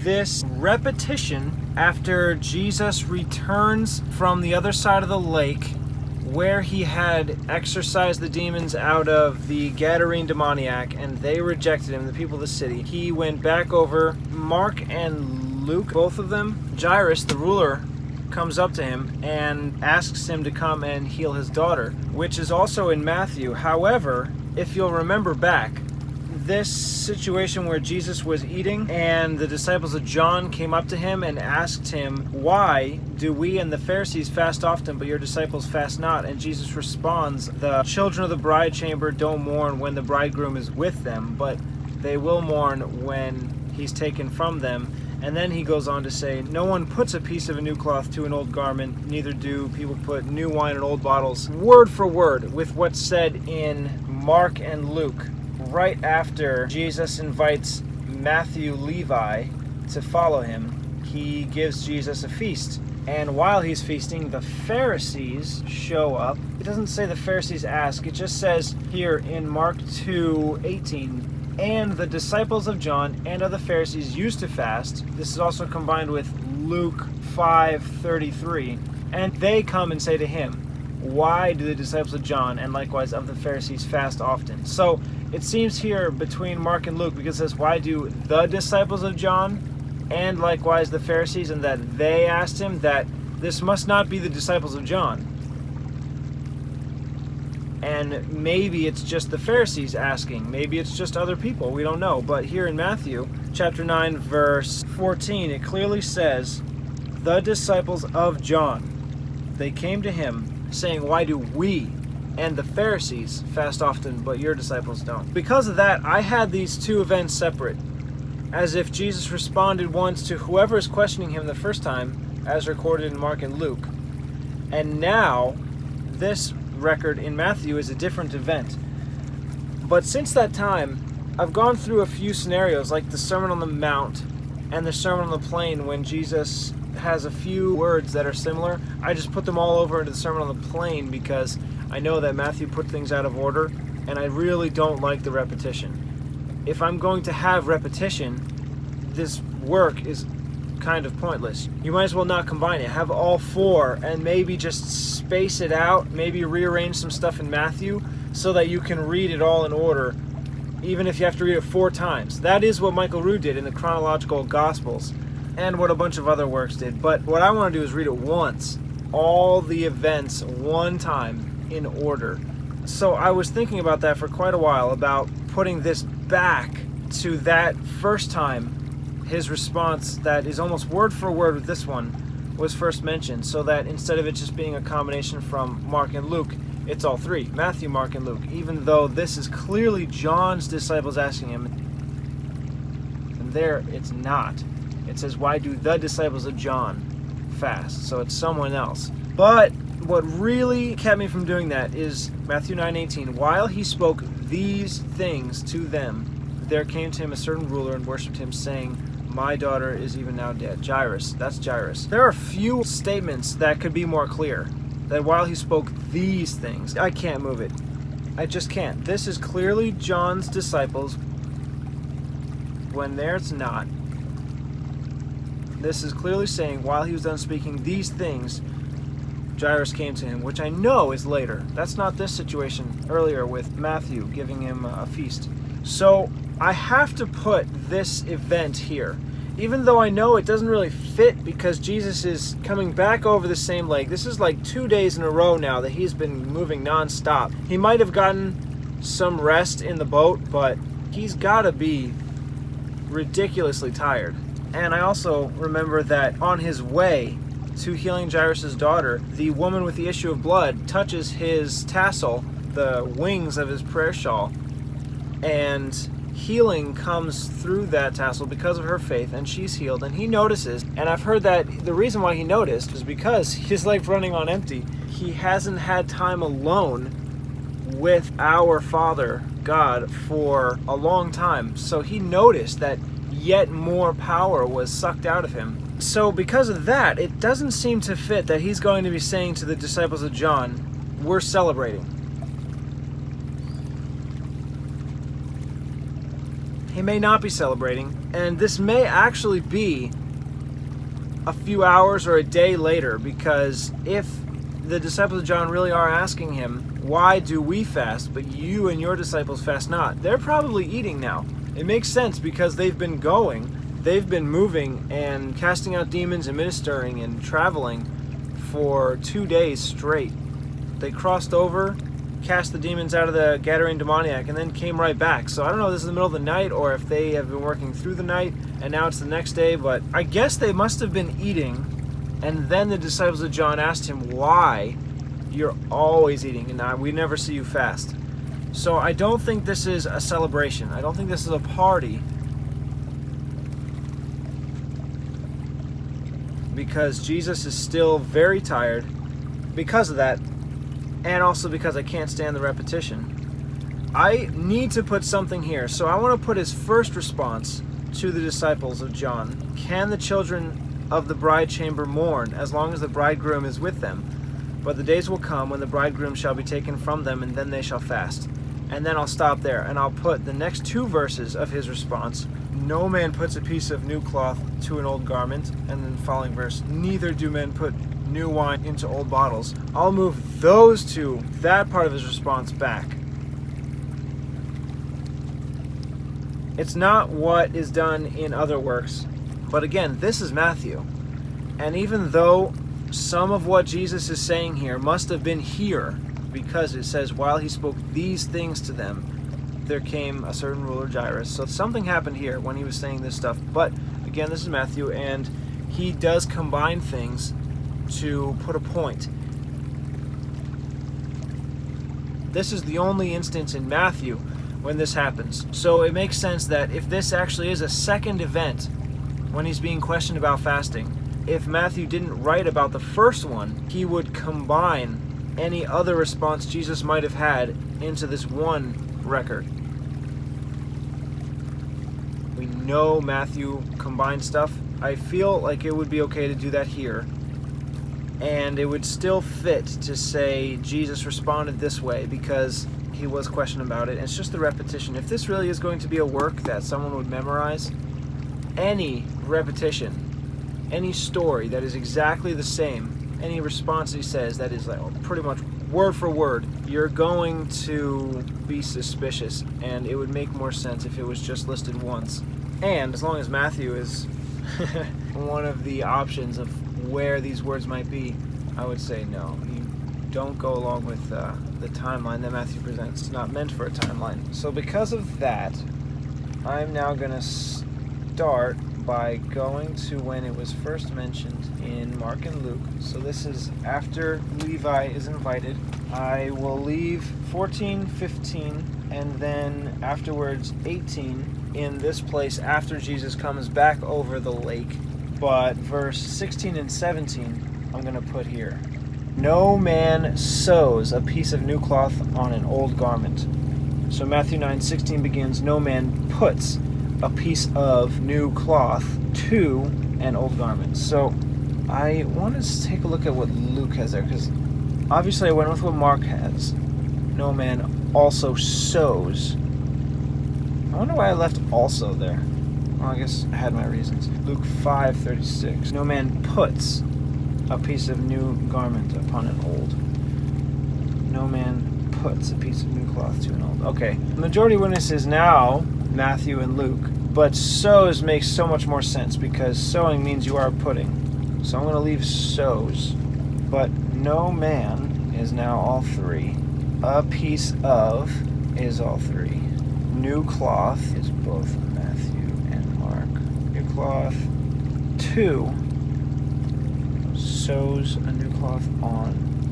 this repetition after Jesus returns from the other side of the lake where he had exorcised the demons out of the Gadarene demoniac, and they rejected him, the people of the city. He went back over. Mark and Luke, both of them, Jairus, the ruler, comes up to him and asks him to come and heal his daughter, which is also in Matthew. However, if you'll remember back, this situation where Jesus was eating and the disciples of John came up to him and asked him, "Why do we and the Pharisees fast often, but your disciples fast not?" And Jesus responds, "The children of the bride chamber don't mourn when the bridegroom is with them, but they will mourn when he's taken from them." And then he goes on to say, "No one puts a piece of a new cloth to an old garment, neither do people put new wine in old bottles." Word for word with what's said in Mark and Luke, right after Jesus invites Matthew Levi to follow him, he gives Jesus a feast. And while he's feasting, the Pharisees show up. It doesn't say the Pharisees ask, it just says here in Mark 2:18, "And the disciples of John and of the Pharisees used to fast." This is also combined with Luke 5:33. "And they come and say to him, 'Why do the disciples of John and likewise of the Pharisees fast often?'" So it seems here between Mark and Luke, because it says, "Why do the disciples of John and likewise the Pharisees," and that they asked him, that this must not be the disciples of John. And maybe it's just the Pharisees asking. Maybe it's just other people. We don't know. But here in Matthew chapter 9, verse 14, it clearly says, "The disciples of John, they came to him, saying, 'Why do we and the Pharisees fast often, but your disciples don't?'" Because of that, I had these two events separate, as if Jesus responded once to whoever is questioning him the first time, as recorded in Mark and Luke. And now, this record in Matthew is a different event. But since that time, I've gone through a few scenarios, like the Sermon on the Mount and the Sermon on the Plain, when Jesus has a few words that are similar. I just put them all over into the Sermon on the Plain because I know that Matthew put things out of order, and I really don't like the repetition. If I'm going to have repetition, this work is kind of pointless. You might as well not combine it. Have all four and maybe just space it out, maybe rearrange some stuff in Matthew so that you can read it all in order, even if you have to read it 4 times. That is what Michael Rood did in the Chronological Gospels, and what a bunch of other works did. But what I want to do is read it once, all the events one time in order. So I was thinking about that for quite a while, about putting this back to that first time his response, that is almost word for word with this one, was first mentioned, so that instead of it just being a combination from Mark and Luke, it's all three, Matthew, Mark, and Luke, even though this is clearly John's disciples asking him, and there it's not. It says, "Why do the disciples of John fast?" So it's someone else. But what really kept me from doing that is Matthew 9:18. "While he spoke these things to them, there came to him a certain ruler and worshipped him, saying, 'My daughter is even now dead.'" Jairus, that's Jairus. There are few statements that could be more clear. That while he spoke these things, I can't move it. I just can't. This is clearly John's disciples, when there it's not. This is clearly saying, while he was done speaking these things, Jairus came to him, which I know is later. That's not this situation earlier with Matthew giving him a feast. So I have to put this event here, even though I know it doesn't really fit, because Jesus is coming back over the same lake. This is like 2 days in a row now that he's been moving non-stop. He might have gotten some rest in the boat, but he's got to be ridiculously tired. And I also remember that on his way to healing Jairus' daughter, the woman with the issue of blood touches his tassel, the wings of his prayer shawl, and healing comes through that tassel because of her faith, and she's healed, and he notices. And I've heard that the reason why he noticed is because his life running on empty. He hasn't had time alone with our Father God for a long time, so he noticed that yet more power was sucked out of him. So because of that, it doesn't seem to fit that he's going to be saying to the disciples of John, "We're celebrating." he may not be celebrating, and this may actually be a few hours or a day later, because if the disciples of John really are asking him, why do we fast, but you and your disciples fast not? They're probably eating now. It makes sense because they've been going, they've been moving and casting out demons and ministering and traveling for 2 days straight. They crossed over, cast the demons out of the Gadarene demoniac, and then came right back. So I don't know if this is the middle of the night or if they have been working through the night and now it's the next day, but I guess they must have been eating, and then the disciples of John asked him, why you're always eating and we never see you fast. So I don't think this is a celebration. I don't think this is a party, because Jesus is still very tired because of that, and also because I can't stand the repetition. I need to put something here, so I want to put his first response to the disciples of John. Can the children of the bride chamber mourn as long as the bridegroom is with them? But the days will come when the bridegroom shall be taken from them, and then they shall fast. And then I'll stop there, and I'll put the next 2 verses of his response. No man puts a piece of new cloth to an old garment, and then the following verse, neither do men put new wine into old bottles. I'll move those two, that part of his response, back. It's not what is done in other works, but again, this is Matthew. And even though some of what Jesus is saying here must have been here, because it says, while he spoke these things to them, there came a certain ruler, Jairus. So something happened here when he was saying this stuff. But again, this is Matthew, and he does combine things to put a point. This is the only instance in Matthew when this happens. So it makes sense that if this actually is a second event when he's being questioned about fasting, if Matthew didn't write about the first one, he would combine any other response Jesus might have had into this one record. We know Matthew combined stuff. I feel like it would be okay to do that here, and it would still fit to say Jesus responded this way because he was questioned about it. It's just the repetition. If this really is going to be a work that someone would memorize, any repetition, any story that is exactly the same, any response he says that is like pretty much word for word, you're going to be suspicious, and it would make more sense if it was just listed once. And as long as Matthew is one of the options of where these words might be, I would say no. You don't go along with the timeline that Matthew presents. It's not meant for a timeline. So because of that, I'm now going to start by going to when it was first mentioned in Mark and Luke. So this is after Levi is invited. I will leave 14, 15, and then afterwards 18 in this place after Jesus comes back over the lake. But verse 16 and 17 I'm going to put here. No man sews a piece of new cloth on an old garment. So Matthew 9:16 begins, no man puts a piece of new cloth to an old garment. So I want to take a look at what Luke has there, because obviously I went with what Mark has. No man also sews. I wonder why I left also there. Well, I guess I had my reasons. Luke 5:36. No man puts a piece of new garment upon an old. No man puts a piece of new cloth to an old. Okay. The majority witnesses now, Matthew and Luke, but sews makes so much more sense because sewing means you are putting. So I'm going to leave sews. But no man is now all three. A piece of is all three. New cloth is both Matthew and Mark. New cloth. 2 sews a new cloth on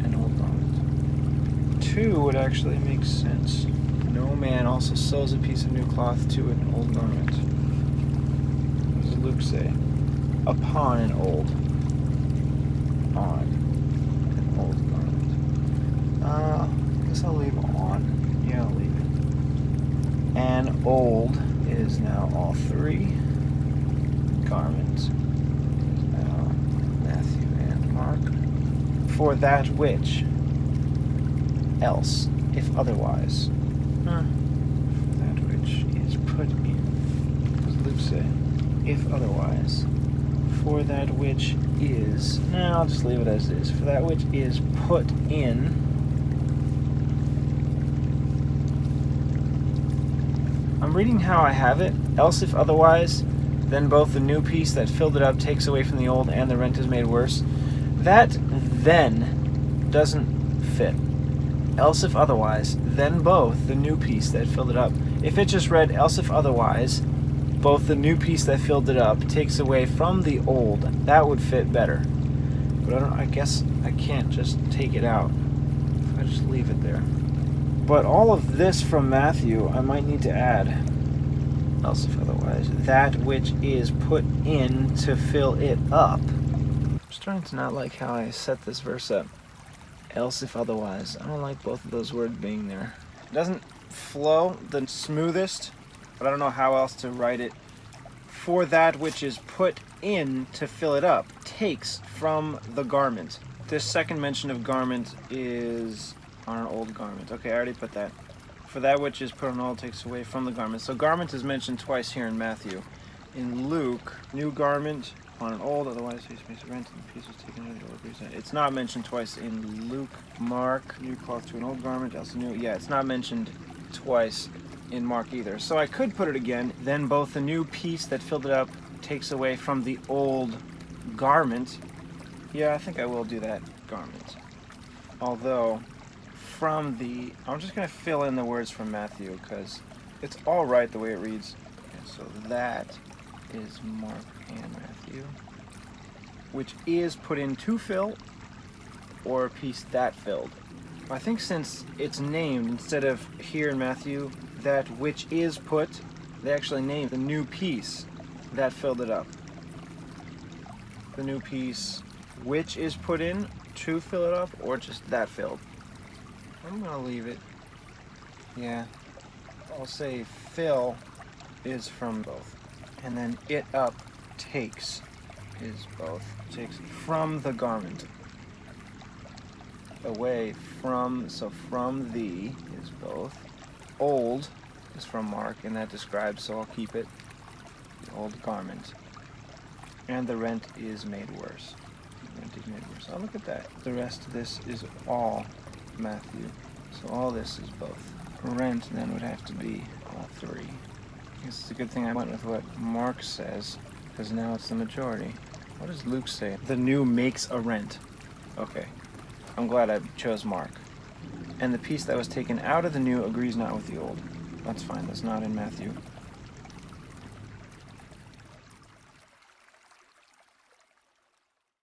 an old garment. 2 would actually make sense. No man also sews a piece of new cloth to an old garment. What does Luke say? Upon an old. On an old garment. I guess I'll leave on. Yeah, I'll leave it. And old is now all three. Garment is now Matthew and Mark. For that which else, if otherwise. For that which is put in. if otherwise. For that which is... No, I'll just leave it as is. For that which is put in... I'm reading how I have it. Else if otherwise, then both the new piece that filled it up takes away from the old, and the rent is made worse. That then doesn't fit. Else if otherwise, then both the new piece that filled it up. If it just read else if otherwise, both the new piece that filled it up takes away from the old, that would fit better. But I guess I can't just take it out. If I just leave it there. But all of this from Matthew, I might need to add. Else if otherwise, that which is put in to fill it up. I'm starting to not like how I set this verse up. Else if otherwise. I don't like both of those words being there. It doesn't flow the smoothest, but I don't know how else to write it. For that which is put in to fill it up takes from the garment. This second mention of garment is on an old garment. Okay, I already put that. For that which is put on old takes away from the garment. So garment is mentioned twice here in Matthew. In Luke, new garment on an old, otherwise he pays rent and the piece was taken out of the. It's not mentioned twice in Luke. Mark, new cloth to an old garment, else new. Yeah, it's not mentioned twice in Mark either. So I could put it again. Then both the new piece that filled it up takes away from the old garment. Yeah, I think I will do that, garment. Although, from the... I'm just going to fill in the words from Matthew because it's all right the way it reads. Okay, so that is Mark and Matthew. Which is put in to fill or a piece that filled. I think since it's named, instead of here in Matthew, that which is put, they actually named the new piece that filled it up. The new piece which is put in to fill it up, or just that filled. I'm gonna leave it. Yeah, I'll say fill is from both. And then it up takes is both. Takes from the garment. Away from, so from the is both. Old is from Mark, and that describes, so I'll keep it. The old garment. And the rent is made worse. The rent is made worse. Oh, look at that. The rest of this is all Matthew. So all this is both. Rent then would have to be all three. I guess it's a good thing I went with what Mark says, because now it's the majority. What does Luke say? The new makes a rent. Okay. I'm glad I chose Mark. And the piece that was taken out of the new agrees not with the old. That's fine, that's not in Matthew.